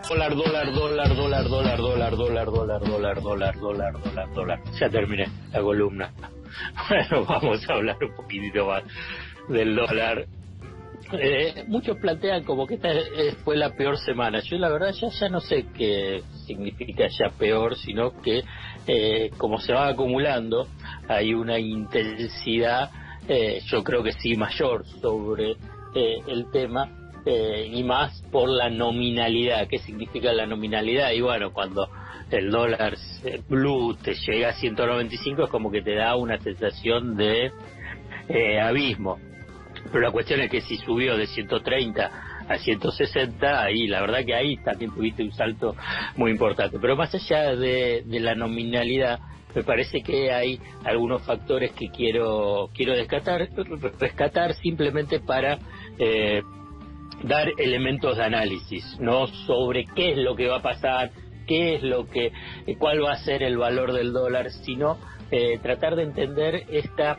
Dólar, dólar, dólar, dólar, dólar, dólar, dólar, dólar, dólar, dólar, dólar, dólar, dólar. Ya terminé la columna. Bueno, vamos a hablar un poquitito más del dólar. Muchos plantean como que esta fue la peor semana. Yo la verdad ya no sé qué significa ya peor, sino que como se va acumulando hay una intensidad, yo creo que sí mayor sobre el tema. Y más por la nominalidad. ¿Qué significa la nominalidad? Y bueno, cuando el dólar blue te llega a 195 es como que te da una sensación de abismo. Pero la cuestión es que si subió de 130 a 160, ahí la verdad que ahí también tuviste un salto muy importante. Pero más allá de la nominalidad, me parece que hay algunos factores que quiero rescatar simplemente para dar elementos de análisis, no sobre qué es lo que va a pasar, cuál va a ser el valor del dólar, sino tratar de entender esta,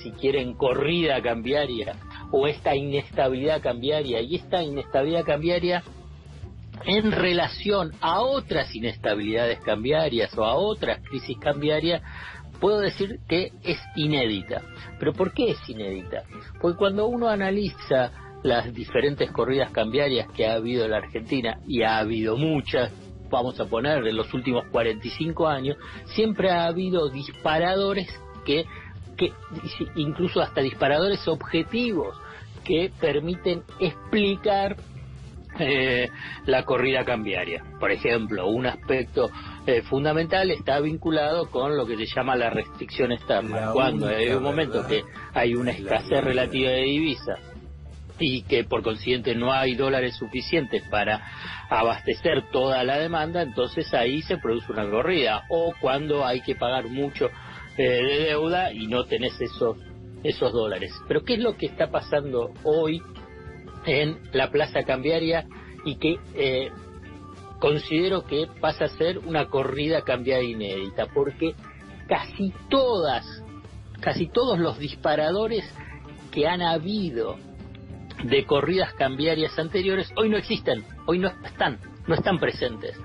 si quieren, corrida cambiaria o esta inestabilidad cambiaria, y esta inestabilidad cambiaria en relación a otras inestabilidades cambiarias o a otras crisis cambiarias. Puedo decir que es inédita. ¿Pero por qué es inédita? Porque cuando uno analiza las diferentes corridas cambiarias que ha habido en la Argentina, y ha habido muchas, vamos a poner en los últimos 45 años, siempre ha habido disparadores que incluso hasta disparadores objetivos que permiten explicar la corrida cambiaria. Por ejemplo, un aspecto fundamental está vinculado con lo que se llama la restricción externa. Cuando hay un momento que hay una escasez relativa de divisas y que por consiguiente no hay dólares suficientes para abastecer toda la demanda, entonces ahí se produce una corrida. O cuando hay que pagar mucho de deuda y no tenés esos dólares. Pero ¿qué es lo que está pasando hoy en la plaza cambiaria y que considero que pasa a ser una corrida cambiaria inédita? Porque casi todos los disparadores que han habido de corridas cambiarias anteriores hoy no existen, hoy no están presentes,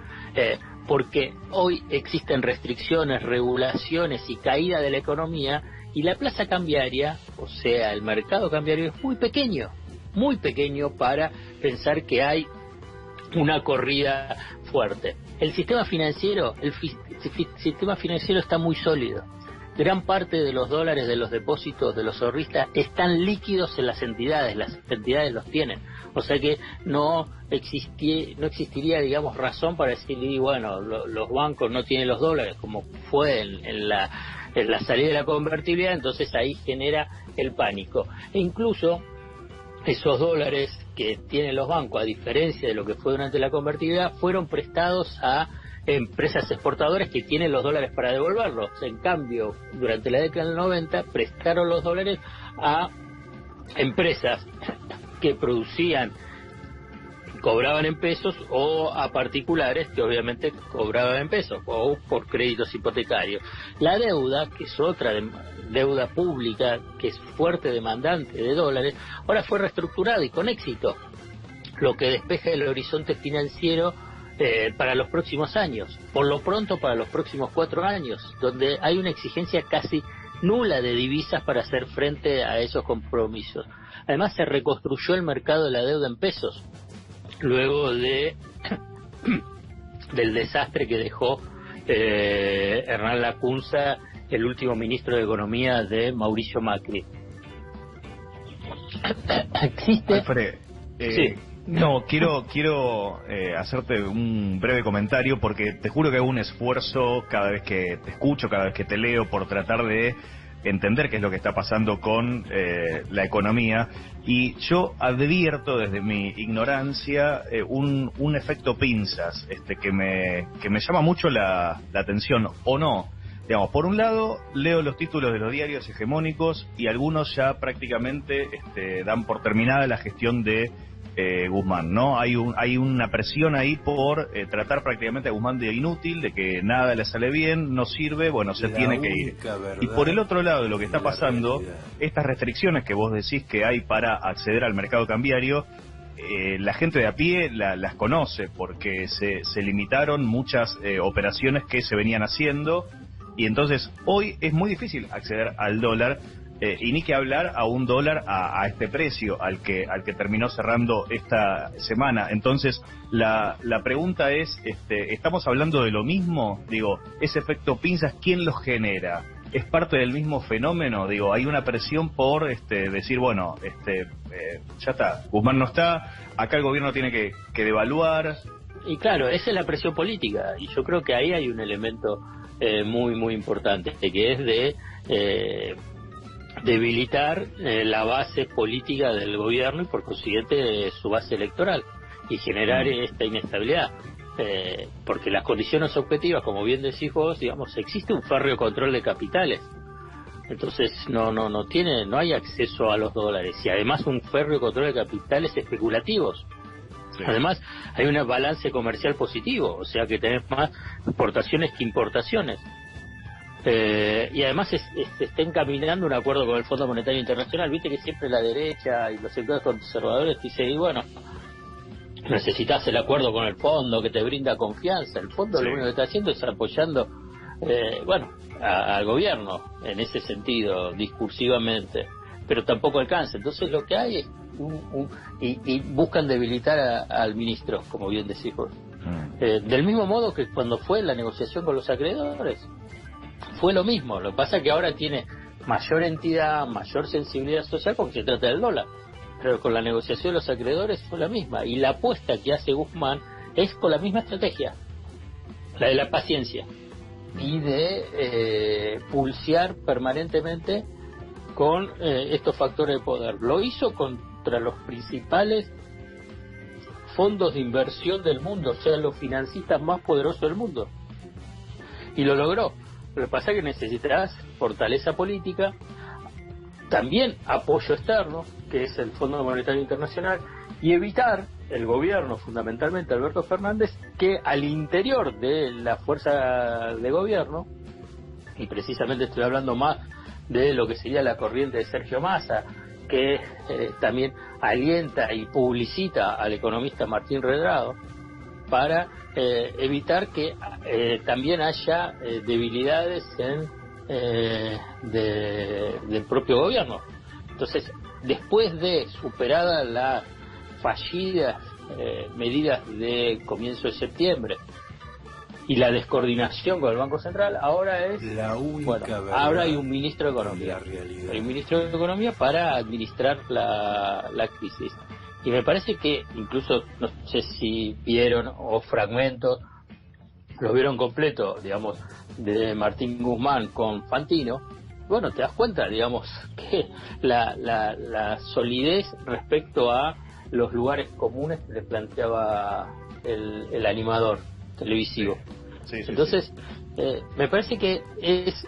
porque hoy existen restricciones, regulaciones y caída de la economía, y la plaza cambiaria, o sea, el mercado cambiario, es muy pequeño para pensar que hay una corrida fuerte. El sistema financiero está muy sólido. Gran parte de los dólares de los depósitos de los ahorristas están líquidos en las entidades los tienen. O sea que no existiría, digamos, razón para decir, y bueno, los bancos no tienen los dólares, como fue en la salida de la convertibilidad, entonces ahí genera el pánico. E incluso esos dólares que tienen los bancos, a diferencia de lo que fue durante la convertibilidad, fueron prestados a empresas exportadoras que tienen los dólares para devolverlos. En cambio, durante la década del 90 prestaron los dólares a empresas que producían, cobraban en pesos, o a particulares que obviamente cobraban en pesos, o por créditos hipotecarios. La deuda, que es otra deuda pública, que es fuerte demandante de dólares, ahora fue reestructurada y con éxito, lo que despeja el horizonte financiero para los próximos años, por lo pronto para los próximos 4 años, donde hay una exigencia casi nula de divisas para hacer frente a esos compromisos. Además, se reconstruyó el mercado de la deuda en pesos luego del desastre que dejó Hernán Lacunza, el último ministro de Economía de Mauricio Macri. ¿Existe? Alfred, sí. No, quiero hacerte un breve comentario, porque te juro que hago un esfuerzo cada vez que te escucho, cada vez que te leo, por tratar de entender qué es lo que está pasando con la economía, y yo advierto desde mi ignorancia un efecto pinzas que me llama mucho la atención, o no. Digamos, por un lado, leo los títulos de los diarios hegemónicos y algunos ya prácticamente dan por terminada la gestión de Guzmán, ¿no? Hay una presión ahí por tratar prácticamente a Guzmán de inútil, de que nada le sale bien, no sirve, bueno, se tiene que ir. Y por el otro lado, lo que está pasando, estas restricciones que vos decís que hay para acceder al mercado cambiario, la gente de a pie las conoce, porque se limitaron muchas operaciones que se venían haciendo, y entonces hoy es muy difícil acceder al dólar, y ni que hablar a un dólar a este precio al que terminó cerrando esta semana. Entonces la pregunta es, ¿estamos hablando de lo mismo? Digo, ese efecto pinzas, ¿quién lo genera? ¿Es parte del mismo fenómeno? Digo, hay una presión por decir, bueno, ya está, Guzmán no está, acá el gobierno tiene que devaluar. Y claro, esa es la presión política, y yo creo que ahí hay un elemento muy, muy importante, que es de debilitar la base política del gobierno y por consiguiente su base electoral, y generar esta inestabilidad. Porque las condiciones objetivas, como bien decís vos, digamos, existe un férreo control de capitales, entonces no hay acceso a los dólares, y además un férreo control de capitales especulativos. Sí. Además hay un balance comercial positivo, o sea que tenés más exportaciones que importaciones, y además se está encaminando un acuerdo con el Fondo Monetario Internacional. Viste que siempre la derecha y los sectores conservadores dicen, y bueno, necesitas el acuerdo con el fondo que te brinda confianza. El fondo lo único que está haciendo es apoyando al gobierno en ese sentido, discursivamente, pero tampoco alcanza. Entonces lo que hay es y buscan debilitar al ministro, como bien decís vos. Del mismo modo que cuando fue la negociación con los acreedores fue lo mismo. Lo que pasa es que ahora tiene mayor entidad, mayor sensibilidad social, porque se trata del dólar. Pero con la negociación de los acreedores fue la misma, y la apuesta que hace Guzmán es con la misma estrategia, la de la paciencia y de pulsear permanentemente con estos factores de poder. Lo hizo contra los principales fondos de inversión del mundo, o sea, los financistas más poderosos del mundo, y lo logró. Lo que pasa es que necesitas fortaleza política, también apoyo externo, que es el Fondo Monetario Internacional, y evitar el gobierno, fundamentalmente Alberto Fernández, que al interior de la fuerza de gobierno, y precisamente estoy hablando más de lo que sería la corriente de Sergio Massa, que también alienta y publicita al economista Martín Redrado, para evitar que también haya debilidades del propio gobierno. Entonces, después de superada las fallidas medidas de comienzo de septiembre y la descoordinación con el Banco Central, ahora es ahora hay un ministro de Economía, hay un ministro de Economía para administrar la crisis. Y me parece que incluso, no sé si vieron o fragmentos, lo vieron completo, digamos, de Martín Guzmán con Fantino. Bueno, te das cuenta, digamos, que la solidez respecto a los lugares comunes que le planteaba el animador televisivo. Sí. Entonces, me parece que es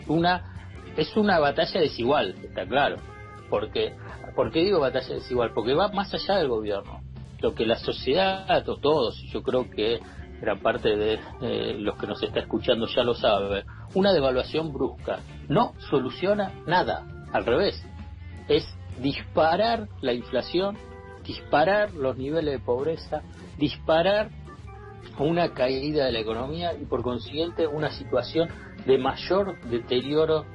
una batalla desigual, está claro. ¿Por qué digo batalla desigual? Porque va más allá del gobierno. Lo que la sociedad, todos, y yo creo que gran parte de los que nos está escuchando ya lo sabe, una devaluación brusca no soluciona nada, al revés, es disparar la inflación, disparar los niveles de pobreza, disparar una caída de la economía y por consiguiente una situación de mayor deterioro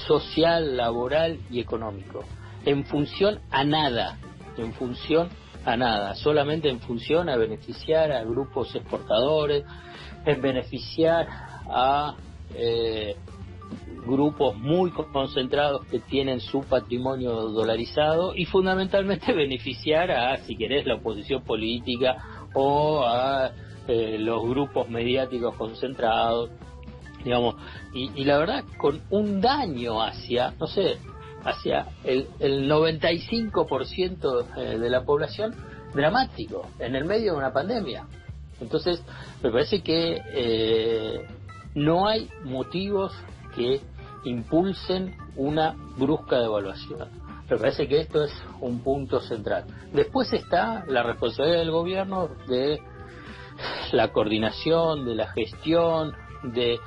social, laboral y económico, en función a nada, solamente en función a beneficiar a grupos exportadores, en beneficiar a grupos muy concentrados que tienen su patrimonio dolarizado, y fundamentalmente beneficiar a, si querés, la oposición política o a los grupos mediáticos concentrados, digamos, y la verdad, con un daño hacia el 95% de la población, dramático, en el medio de una pandemia. Entonces, me parece que no hay motivos que impulsen una brusca devaluación. Me parece que esto es un punto central. Después está la responsabilidad del gobierno de la coordinación, de la gestión, de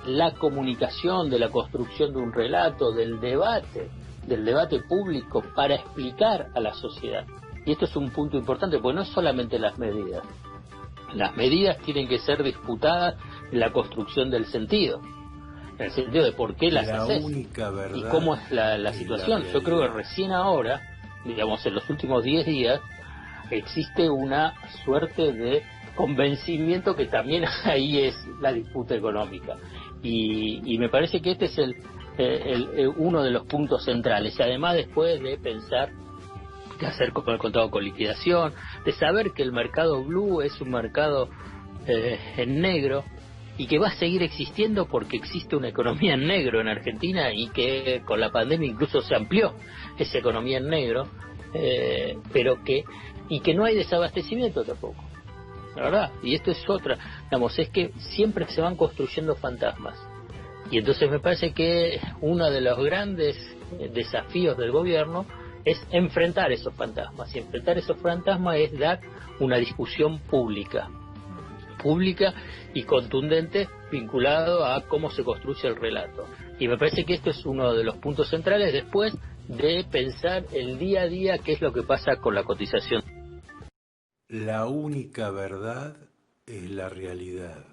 la comunicación, de la construcción de un relato, del debate público para explicar a la sociedad. Y esto es un punto importante, porque no es solamente las medidas. Las medidas tienen que ser disputadas en la construcción del sentido, en el sentido de por qué las haces y cómo es la situación. Yo creo que recién ahora, digamos en los últimos 10 días, existe una suerte de convencimiento que también ahí es la disputa económica. Y me parece que este es uno de los puntos centrales. Y además después de pensar qué hacer con el contado con liquidación, de saber que el mercado blue es un mercado en negro y que va a seguir existiendo porque existe una economía en negro en Argentina y que con la pandemia incluso se amplió esa economía en negro, pero que no hay desabastecimiento tampoco, la verdad. Y esto es otra, digamos, es que siempre se van construyendo fantasmas. Y entonces me parece que uno de los grandes desafíos del gobierno es enfrentar esos fantasmas. Y enfrentar esos fantasmas es dar una discusión pública y contundente vinculado a cómo se construye el relato. Y me parece que esto es uno de los puntos centrales después de pensar el día a día qué es lo que pasa con la cotización. La única verdad es la realidad.